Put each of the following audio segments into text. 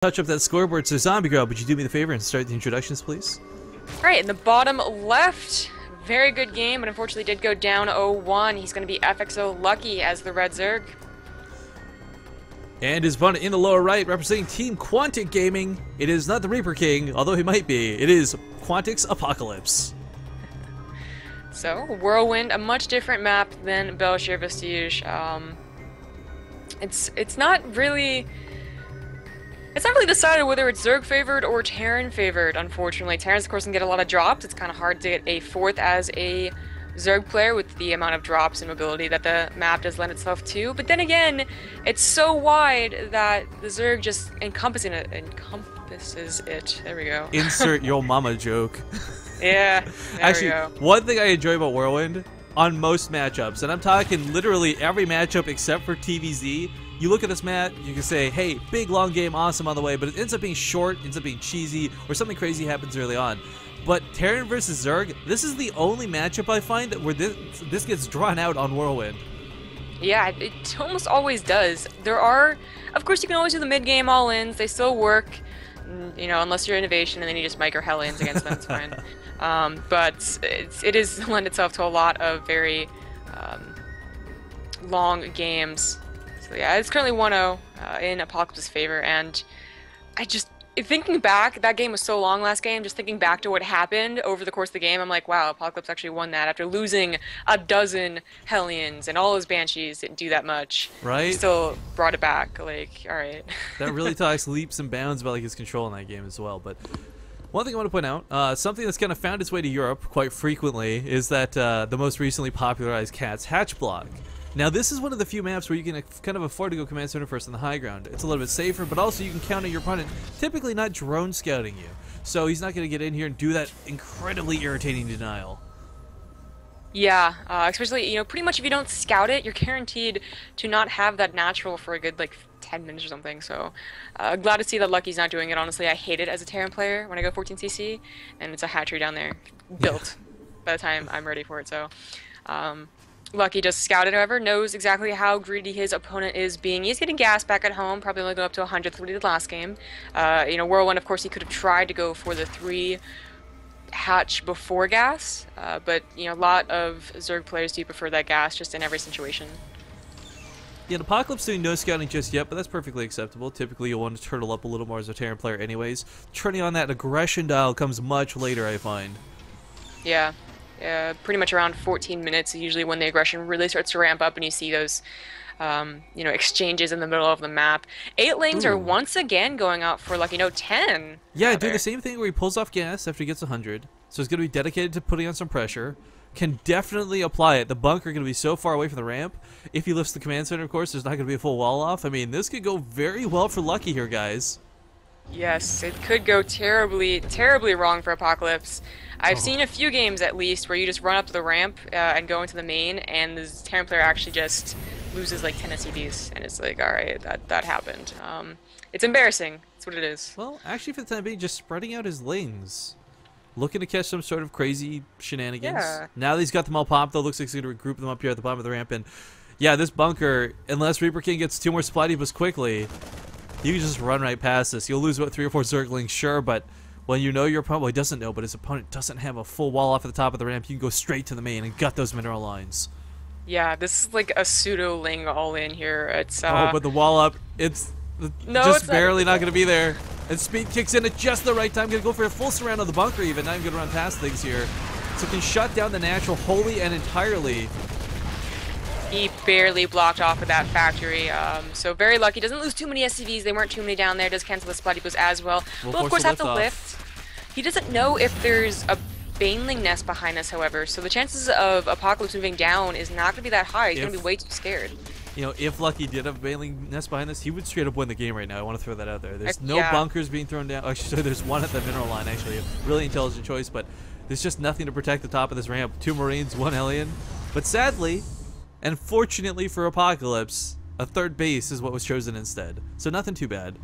Touch up that scoreboard. So Zombie Girl, would you do me the favor and start the introductions, please? Alright, in the bottom left, very good game, but unfortunately did go down 0-1. He's going to be FXO Lucky as the Red Zerg. And his opponent in the lower right, representing Team QUantic Gaming. It is not the Reaper King, although he might be. It is QUantic's Apocalypse. So, Whirlwind, a much different map than Belshire Vestige. It's not really decided whether it's Zerg favored or Terran favored, unfortunately. Terrans, of course, can get a lot of drops. It's kind of hard to get a fourth as a Zerg player with the amount of drops and mobility that the map does lend itself to. But then again, it's so wide that the Zerg just encompasses it. There we go. Insert your mama joke. Yeah, Actually, one thing I enjoy about Whirlwind, on most matchups, and I'm talking literally every matchup except for TVZ, you look at this map, you can say, hey, big long game, awesome on the way, but it ends up being short, ends up being cheesy, or something crazy happens early on. But Terran versus Zerg, this is the only matchup I find that where this gets drawn out on Whirlwind. Yeah, it almost always does. There are, of course, you can always do the mid-game all-ins. They still work, you know, unless you're innovation and then you just micro hell-ins against them, it's fine. But it is lend itself to a lot of very long games. So yeah, it's currently 1-0 in Apocalypse's favor, and thinking back, that game was so long last game, just thinking back to what happened over the course of the game, I'm like, wow, Apocalypse actually won that after losing a dozen Hellions and all his Banshees didn't do that much. Right? He still brought it back, like, alright. That really talks leaps and bounds about like his control in that game as well, but one thing I want to point out, something that's kind of found its way to Europe quite frequently is that the most recently popularized Cat's Hatch block. Now this is one of the few maps where you can kind of afford to go command center first on the high ground. It's a little bit safer, but also you can counter your opponent typically not drone scouting you. So he's not going to get in here and do that incredibly irritating denial. Yeah, especially, you know, pretty much if you don't scout it, you're guaranteed to not have that natural for a good, like, 10 minutes or something. So, glad to see that Lucky's not doing it. Honestly, I hate it as a Terran player when I go 14cc, and it's a hatchery down there, built by the time I'm ready for it. So, Lucky just scouted, however, knows exactly how greedy his opponent is being. He's getting gas back at home, probably only going up to 100th what he did last game. You know, Whirlwind, of course, he could have tried to go for the 3 hatch before gas, but, you know, a lot of Zerg players do prefer that gas just in every situation. Yeah, the Apocalypse doing no scouting just yet, but that's perfectly acceptable. Typically, you'll want to turtle up a little more as a Terran player anyways. Turning on that aggression dial comes much later, I find. Yeah. Pretty much around 14 minutes is usually when the aggression really starts to ramp up and you see those, you know, exchanges in the middle of the map. 8-lings are once again going out for Lucky. No, 10. Yeah, do the same thing where he pulls off gas after he gets 100. So he's going to be dedicated to putting on some pressure. Can definitely apply it. The bunker going to be so far away from the ramp. If he lifts the command center, of course, there's not going to be a full wall off. I mean, this could go very well for Lucky here, guys. Yes, it could go terribly, terribly wrong for Apocalypse. I've seen a few games, at least, where you just run up to the ramp and go into the main, and the Terran player actually just loses like 10 SCVs, and it's like, alright, that happened. It's embarrassing. That's what it is. Well, actually, for the time being, just spreading out his lanes. Looking to catch some sort of crazy shenanigans. Yeah. Now that he's got them all popped, though, looks like he's going to regroup them up here at the bottom of the ramp, and yeah, this bunker, unless Reaper King gets 2 more supply depots quickly, you can just run right past this. You'll lose about 3 or 4 Zerglings, sure, but when you know your opponent, well, he doesn't know, but his opponent doesn't have a full wall off at the top of the ramp, you can go straight to the main and gut those mineral lines. Yeah, this is like a pseudo-ling all-in here. It's oh, but the wall up, it's just barely not going to be there. And speed kicks in at just the right time. Going to go for a full surround of the bunker even. Not even going to run past things here. So can shut down the natural wholly and entirely. He barely blocked off of that factory, so very lucky. Doesn't lose too many SCVs. They weren't too many down there. Does cancel the spot depots as well. Will of course have to lift. He doesn't know if there's a Baneling nest behind us, however, so the chances of Apocalypse moving down is not going to be that high. He's going to be way too scared. You know, if Lucky did have a Baneling nest behind us, he would straight up win the game right now. I want to throw that out there. There's no bunkers being thrown down. Actually, there's one at the mineral line, actually. A really intelligent choice, but there's just nothing to protect the top of this ramp. 2 Marines, 1 Hellion. But sadly, and fortunately for Apocalypse, a 3rd base is what was chosen instead. So nothing too bad.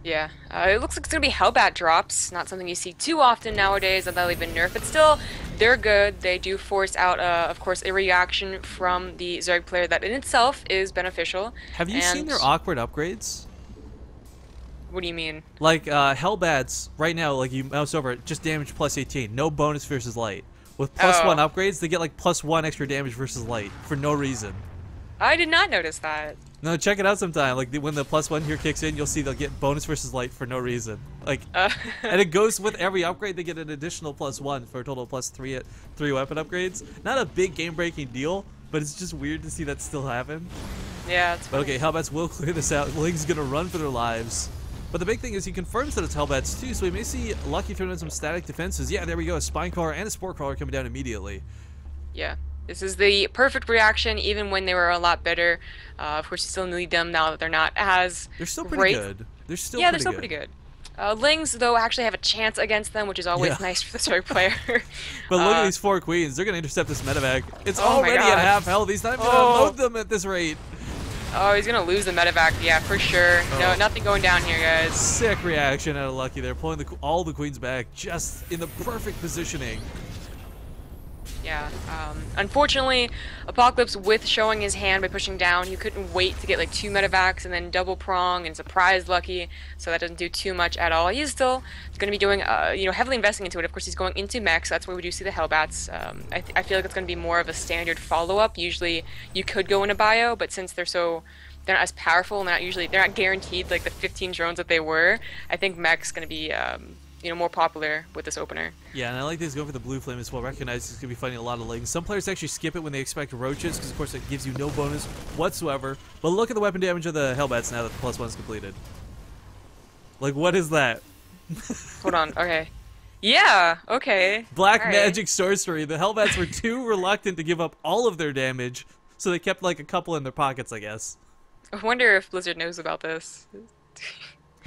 Yeah, it looks like it's going to be Hellbat drops. Not something you see too often nowadays, although they've been nerfed. But still, they're good. They do force out, of course, a reaction from the Zerg player that in itself is beneficial. Have you seen their awkward upgrades? What do you mean? Like, Hellbats, right now, like, you mouse over it, just damage plus 18. No bonus versus light. With +1 upgrades, they get, like, +1 extra damage versus light for no reason. I did not notice that. No, check it out sometime. Like, when the +1 here kicks in, you'll see they'll get bonus versus light for no reason. Like, and it goes with every upgrade. They get an additional +1 for a total of +3 at 3 weapon upgrades. Not a big game-breaking deal, but it's just weird to see that still happen. Yeah, it's funny. But okay, Hellbats will clear this out. Ling's gonna run for their lives. But the big thing is he confirms that it's Hellbats too, so we may see Lucky throwing in some static defenses. Yeah, there we go. A Spine Crawler and a Spore Crawler coming down immediately. Yeah. This is the perfect reaction, even when they were a lot better. Of course, you still need them now that they're not as They're still pretty good. They're still pretty good. Lings, though, actually have a chance against them, which is always nice for the Zerg player. But look at these 4 queens. They're going to intercept this medevac. It's already at half health. He's not even going to load them at this rate. Oh, he's going to lose the medevac, yeah, for sure. No, nothing going down here, guys. Sick reaction out of Lucky there, pulling all the queens back just in the perfect positioning. Yeah, unfortunately, Apocalypse, with showing his hand by pushing down, he couldn't wait to get like 2 medevacs and then double prong and surprise Lucky, so that doesn't do too much at all. He's still going to be doing, heavily investing into it. Of course, he's going into mechs. That's where we do see the Hellbats. I feel like it's going to be more of a standard follow-up. Usually, you could go into bio, but since they're not as powerful and they're not guaranteed like the 15 drones that they were, I think mech's going to be more popular with this opener. Yeah, and I like this going for the blue flame as well. Recognize he's going to be fighting a lot of Lings. Some players actually skip it when they expect roaches, because of course it gives you no bonus whatsoever. But look at the weapon damage of the Hellbats now that the +1's completed. Like, what is that? Hold on, okay. Yeah, okay. Black magic sorcery. The Hellbats were too reluctant to give up all of their damage, so they kept like a couple in their pockets, I guess. I wonder if Blizzard knows about this.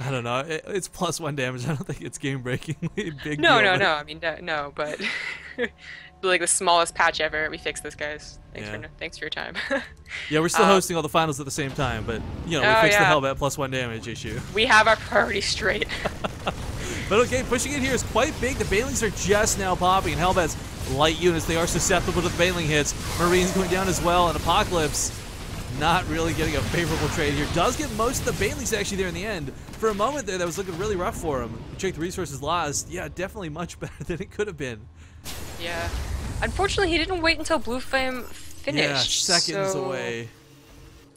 I don't know. It's +1 damage. I don't think it's game-breakingly big. No. I mean, no, but like the smallest patch ever. We fixed this, guys. Thanks for your time. Yeah, we're still hosting all the finals at the same time, but we fixed the Hellbat +1 damage issue. We have our priorities straight. But okay, pushing in here is quite big. The Banelings are just now popping. Hellbat's light units, they are susceptible to the Baneling hits. Marines going down as well, and Apocalypse not really getting a favorable trade here. Does get most of the Banelings actually there in the end. For a moment there, that was looking really rough for him. Check the resources lost. Yeah, definitely much better than it could have been. Yeah. Unfortunately, he didn't wait until Blue Flame finished. Yeah, seconds away.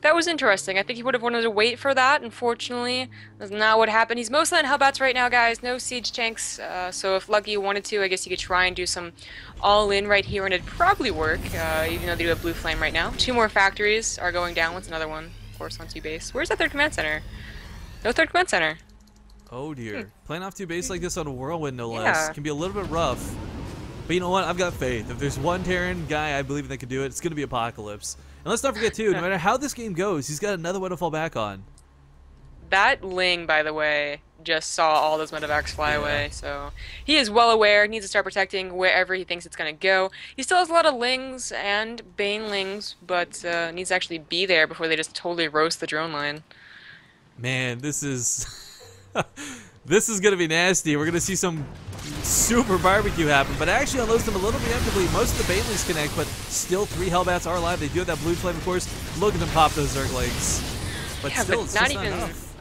That was interesting. I think he would have wanted to wait for that. Unfortunately, that's not what happened. He's mostly on Hellbats right now, guys. No siege tanks. So if Lucky wanted to, I guess he could try and do some all-in right here, and it'd probably work, even though they do have Blue Flame right now. 2 more factories are going down. What's another one? Of course, on 2 base. Where's that 3rd command center? No 3rd command center. Oh, dear. Playing off 2 base like this on a Whirlwind, no less, can be a little bit rough. But you know what? I've got faith. If there's one Terran guy I believe that can do it, it's going to be Apocalypse. And let's not forget, too, no matter how this game goes, he's got another one to fall back on. That Ling, by the way, just saw all those medevacs fly away, so he is well aware, needs to start protecting wherever he thinks it's going to go. He still has a lot of Lings and Banelings, but needs to actually be there before they just totally roast the drone line. Man, this is... this is going to be nasty. We're going to see some super barbecue happen, but actually unloads them a little preemptively. Most of the Banelings connect, but still 3 Hellbats are alive. They do have that blue flame, of course. Look at them pop those Zerglings. But still, but it's just not enough.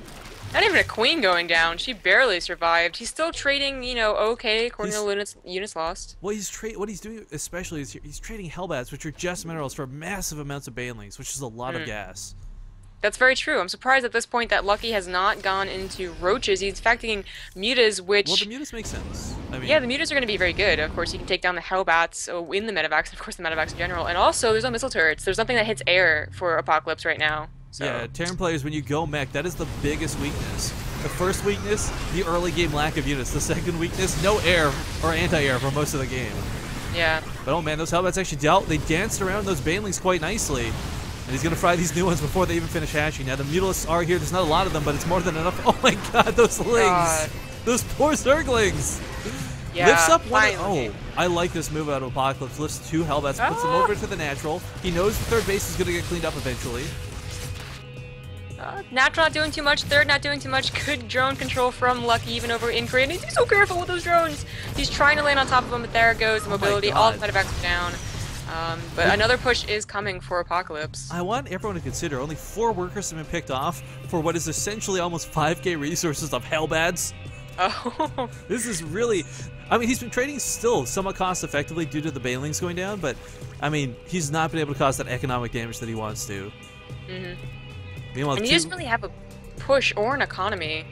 Not even a queen going down. She barely survived. He's still trading, okay, according to the units lost. Well, what he's doing especially is he's trading Hellbats, which are just minerals, for massive amounts of Banelings, which is a lot of gas. That's very true. I'm surprised at this point that Lucky has not gone into roaches. He's affecting mutas, which... Well, the mutas make sense. I mean, yeah, the mutas are going to be very good. Of course, you can take down the Hellbats in the medevacs, and of course the medevacs in general. And also, there's no missile turrets. There's nothing that hits air for Apocalypse right now. So. Yeah, Terran players, when you go mech, that is the biggest weakness. The first weakness, the early game lack of units. The second weakness, no air or anti-air for most of the game. Yeah. But oh man, those Hellbats actually they danced around those Banelings quite nicely. And he's going to fry these new ones before they even finish hatching. Now, the Mutalisks are here. There's not a lot of them, but it's more than enough. Oh my god, those Lings! Those poor Zerglings! Yeah, Lifts up one. Oh, I like this move out of Apocalypse. Lifts 2 Hellbats, puts them over to the natural. He knows the 3rd base is going to get cleaned up eventually. Natural not doing too much, 3rd not doing too much. Good drone control from Lucky, even over in Korea. And he's so careful with those drones. He's trying to land on top of them, but there goes the mobility. All the medevacs are down. But another push is coming for Apocalypse. I want everyone to consider only 4 workers have been picked off for what is essentially almost 5k resources of Hellbats. Oh. This is really... I mean, he's been trading still somewhat cost-effectively due to the banelings going down, but, I mean, he's not been able to cause that economic damage that he wants to. Meanwhile, and you just really have a push or an economy.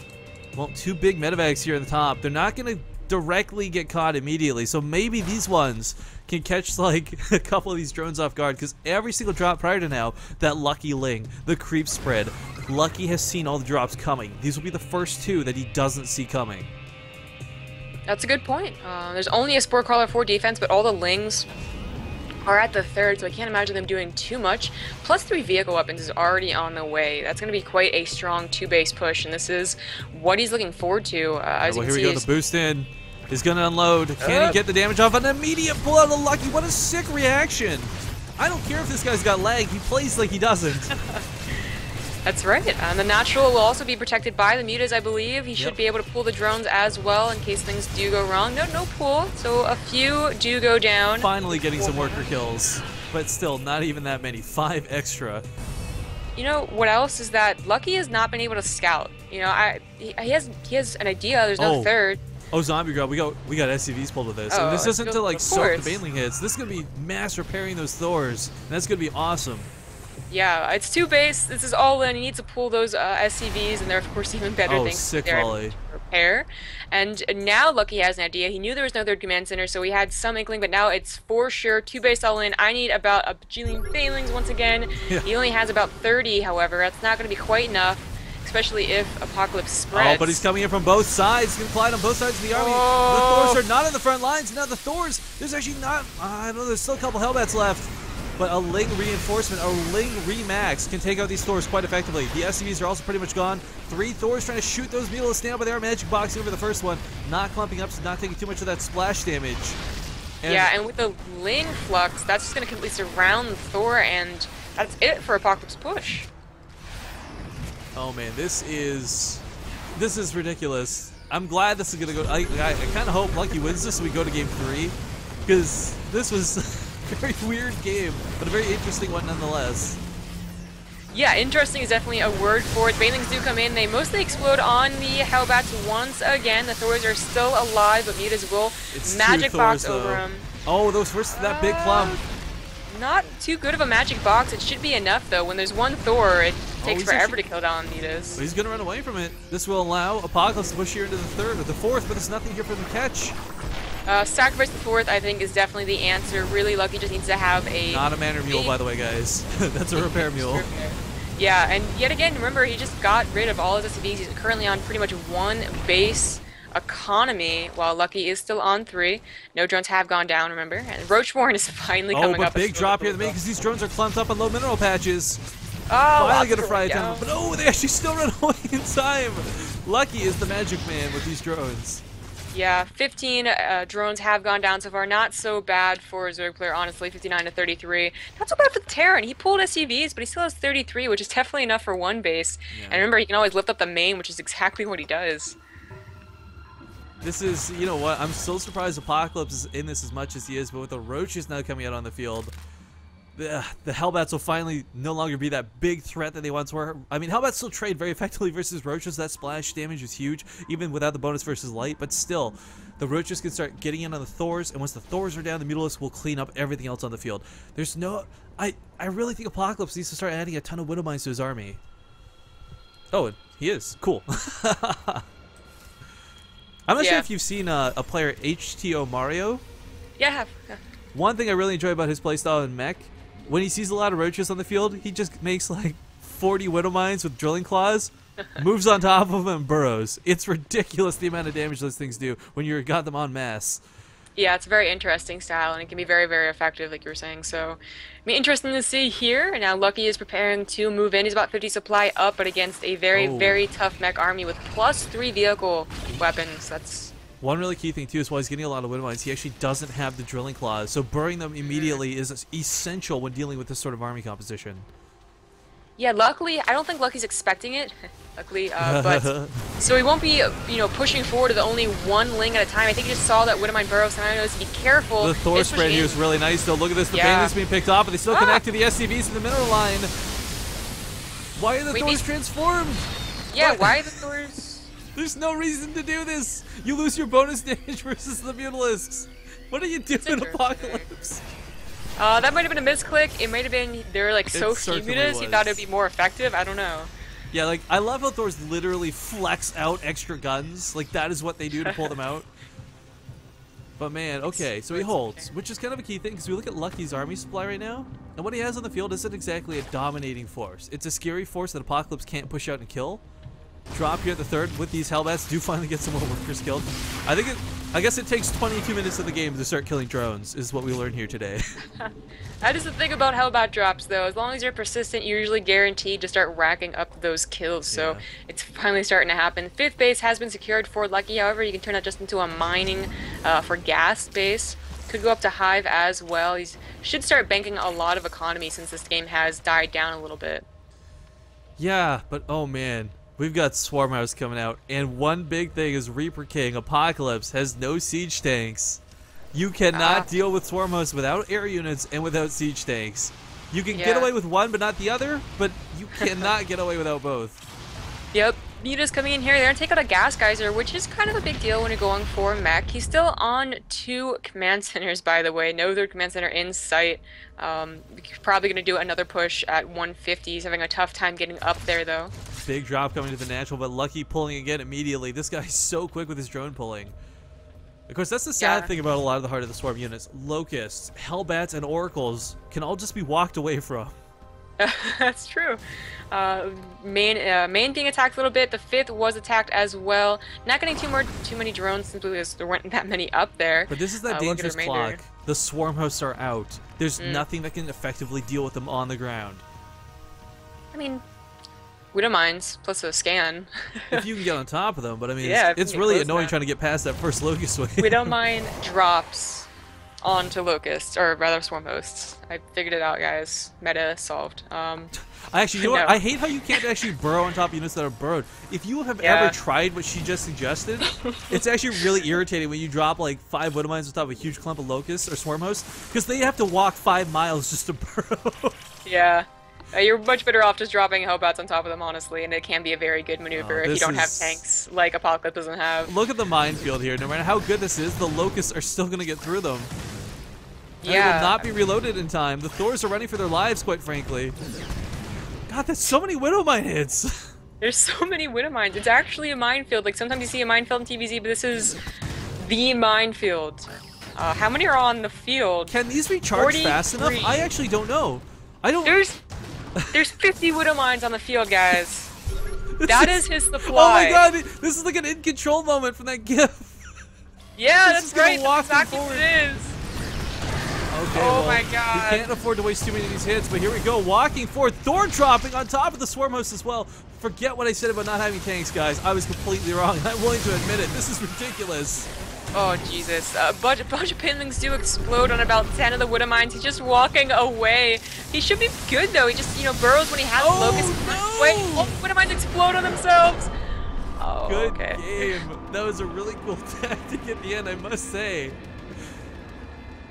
Well, 2 big medevacs here at the top. They're not going to directly get caught immediately, so maybe these ones can catch, like, a couple of these drones off guard, because every single drop prior to now, that Lucky Ling, the creep spread, Lucky has seen all the drops coming. These will be the first 2 that he doesn't see coming. That's a good point. There's only a Spore Crawler for defense, but all the Lings are at the 3rd, so I can't imagine them doing too much. Plus 3 vehicle weapons is already on the way. That's going to be quite a strong 2-base push, and this is what he's looking forward to. As you can see, here we go. The boost in is going to unload. Can he get the damage off? An immediate pull out of Lucky. What a sick reaction. I don't care if this guy's got lag. He plays like he doesn't. That's right. And the natural will also be protected by the mutas, I believe. He should be able to pull the drones as well in case things do go wrong. No pull, so a few do go down. Finally getting some worker kills, but still not even that many. 5 extra. You know what else is that Lucky has not been able to scout. You know, he has an idea. There's no 3rd. Oh, zombie grub. We got SCVs pulled with this. Oh, and this isn't to like soak course. the baneling hits. This is gonna be mass repairing those Thors, and that's gonna be awesome. Yeah, it's 2-base. This is all in. He needs to pull those SCVs, and they're of course even better things sick there volley. to repair. And now Lucky has an idea. He knew there was no 3rd command center, so he had some inkling, but now it's for sure 2-base all in. I need about a bajillion banelings once again. Yeah. He only has about 30, however. That's not going to be quite enough, especially if Apocalypse spreads. Oh, but he's coming in from both sides. He's gonna collide on both sides of the army. The Thors are not in the front lines. Now the Thors, there's actually not. I don't know. There's still a couple Hellbats left. But a Ling reinforcement, a Ling remax can take out these Thors quite effectively. The SCVs are also pretty much gone. 3 Thors trying to shoot those Mutalisks down, but they are magic boxing over the first one. Not clumping up, so not taking too much of that splash damage. And yeah, and with the Ling flux, that's just going to completely surround the Thor, and that's it for Apocalypse push. Oh man, this is ridiculous. I'm glad this is going to go. I kind of hope Lucky wins this so we go to game 3, because this was very weird game, but a very interesting one nonetheless. Yeah, interesting is definitely a word for it. Banelings do come in. They mostly explode on the Hellbats once again. The Thors are still alive, but mutas will magic box over them. Oh, those first that big clump. Not too good of a magic box. It should be enough though. When there's one Thor, it takes forever to kill down mutas. But he's gonna run away from it. This will allow Apocalypse to push here into the 3rd or the 4th, but there's nothing here for them to catch. Sacrifice the 4th, I think, is definitely the answer. Really, Lucky just needs to have a... Not a manner mule, by the way, guys. That's a repair mule. Yeah, and yet again, remember, he just got rid of all his SCVs. He's currently on pretty much 1 base economy, while Lucky is still on 3. No drones have gone down, remember? And Roachborn is finally coming up. Oh, but big drop here to make because these drones are clumped up on low mineral patches. Oh, finally gonna fry a ton, but no, they actually still run away in time. Lucky is the magic man with these drones. Yeah, 15 drones have gone down so far. Not so bad for a Zerg player, honestly. 59 to 33. Not so bad for the Terran. He pulled SCVs, but he still has 33, which is definitely enough for 1 base. Yeah. And remember, he can always lift up the main, which is exactly what he does. This is, you know what, I'm so surprised Apocalypse is in this as much as he is, but with the Roaches now coming out on the field, the Hellbats will finally no longer be that big threat that they once were. I mean, Hellbats still trade very effectively versus Roaches. That splash damage is huge, even without the bonus versus light, but still, the Roaches can start getting in on the Thors, and once the Thors are down, the Mutalisks will clean up everything else on the field. There's no... I really think Apocalypse needs to start adding a ton of Widowmines to his army. Oh, and he is. Cool. I'm not sure if you've seen a player, HTO Mario. Yeah, I have. Yeah. One thing I really enjoy about his playstyle in mech, when he sees a lot of Roaches on the field, he just makes like 40 Widowmines with drilling claws, moves on top of them, and burrows. It's ridiculous the amount of damage those things do when you've got them en masse. Yeah, it's a very interesting style, and it can be very, very effective, like you were saying. So, I mean, interesting to see here. And now Lucky is preparing to move in. He's about 50 supply up, but against a very, very tough mech army with +3 vehicle weapons. That's one really key thing too is while he's getting a lot of Widowmines, he actually doesn't have the drilling claws. So burring them immediately is essential when dealing with this sort of army composition. Yeah, luckily, I don't think Lucky's expecting it. Luckily, but so he won't be, pushing forward with only one Ling at a time. I think he just saw that Widowmine burrow, so now he knows to be careful. The Thor spread here is really nice, though. Look at this. The bandit's being picked off, but they still connect to the SCVs in the mineral line. Why are the Thors transformed? Yeah, why are the Thors? There's no reason to do this. You lose your bonus damage versus the Mutalisks. What are you doing, Apocalypse? That might have been a misclick. It might have been they're like so few mutas. He thought it'd be more effective. I don't know. Yeah, like I love how Thors literally flex out extra guns. Like that is what they do to pull them out. But man, okay, so he holds, which is kind of a key thing because we look at Lucky's army supply right now, and what he has on the field isn't exactly a dominating force. It's a scary force that Apocalypse can't push out and kill. Drop here at the third with these Hellbats. Do finally get some more workers killed. I guess it takes 22 minutes of the game to start killing drones, is what we learned here today. That is the thing about Hellbat drops, though. As long as you're persistent, you're usually guaranteed to start racking up those kills. So it's finally starting to happen. Fifth base has been secured for Lucky. However, you can turn that just into a mining for gas base. Could go up to Hive as well. He should start banking a lot of economy since this game has died down a little bit. Yeah, but oh man. We've got Swarm House coming out, and one big thing is Reaper King Apocalypse has no siege tanks. You cannot deal with Swarm House without air units and without siege tanks. You can get away with one but not the other, but you cannot get away without both. Yep. Muta's coming in here. They're going to take out a Gas Geyser, which is kind of a big deal when you're going for mech. He's still on 2 command centers, by the way. No third command center in sight. Probably going to do another push at 150. He's having a tough time getting up there, though. Big drop coming to the natural, but Lucky pulling again immediately. This guy's so quick with his drone pulling. Of course, that's the sad thing about a lot of the Heart of the Swarm units. Locusts, Hellbats, and Oracles can all just be walked away from. That's true. Main being attacked a little bit. The 5th was attacked as well. Not getting too many drones simply because there weren't that many up there. But this is that dangerous clock. The Swarm Hosts are out. There's nothing that can effectively deal with them on the ground. I mean, Widow Mines plus a scan. If you can get on top of them, but I mean, it's really annoying trying to get past that first Locust wave. Widow Mine drops onto Locusts, or rather Swarm Hosts. I figured it out, guys. Meta solved. Actually, you know what? I hate how you can't actually burrow on top of units that are burrowed. If you have ever tried what she just suggested, it's actually really irritating when you drop like 5 Widow Mines on top of a huge clump of Locusts or Swarm Hosts, because they have to walk 5 miles just to burrow. Yeah. You're much better off just dropping Hellbats on top of them, honestly, and it can be a very good maneuver if you don't have tanks like Apocalypse doesn't have. Look at the minefield here. No matter how good this is, the Locusts are still going to get through them. They will not be reloaded in time. The Thors are running for their lives, quite frankly. God, that's so many Widow Mine hits. There's so many Widow Mines. It's actually a minefield. Like, sometimes you see a minefield in TVZ, but this is the minefield. How many are on the field? Can these be charged fast enough? I actually don't know. I don't... There's 50 Widow Mines on the field, guys. That is his supply. Oh my god, this is like an in control moment from that GIF. Yeah, that's right. That's exactly what it is. Okay, oh my god. We can't afford to waste too many of these hits, but here we go. Walking forward. Thor dropping on top of the Swarm Host as well. Forget what I said about not having tanks, guys. I was completely wrong. I'm willing to admit it. This is ridiculous. Oh, Jesus. A bunch of pinlings do explode on about 10 of the Widow Mines. He's just walking away. He should be good, though. He just, burrows when he has Locust. Oh, Widow Mines explode on themselves. Oh, good game. That was a really cool tactic at the end, I must say.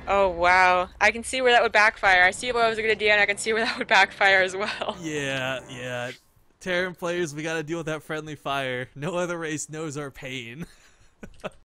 Oh, wow. I can see where that would backfire. I see what I was going to do, and I can see where that would backfire as well. Yeah. Terran players, we got to deal with that friendly fire. No other race knows our pain.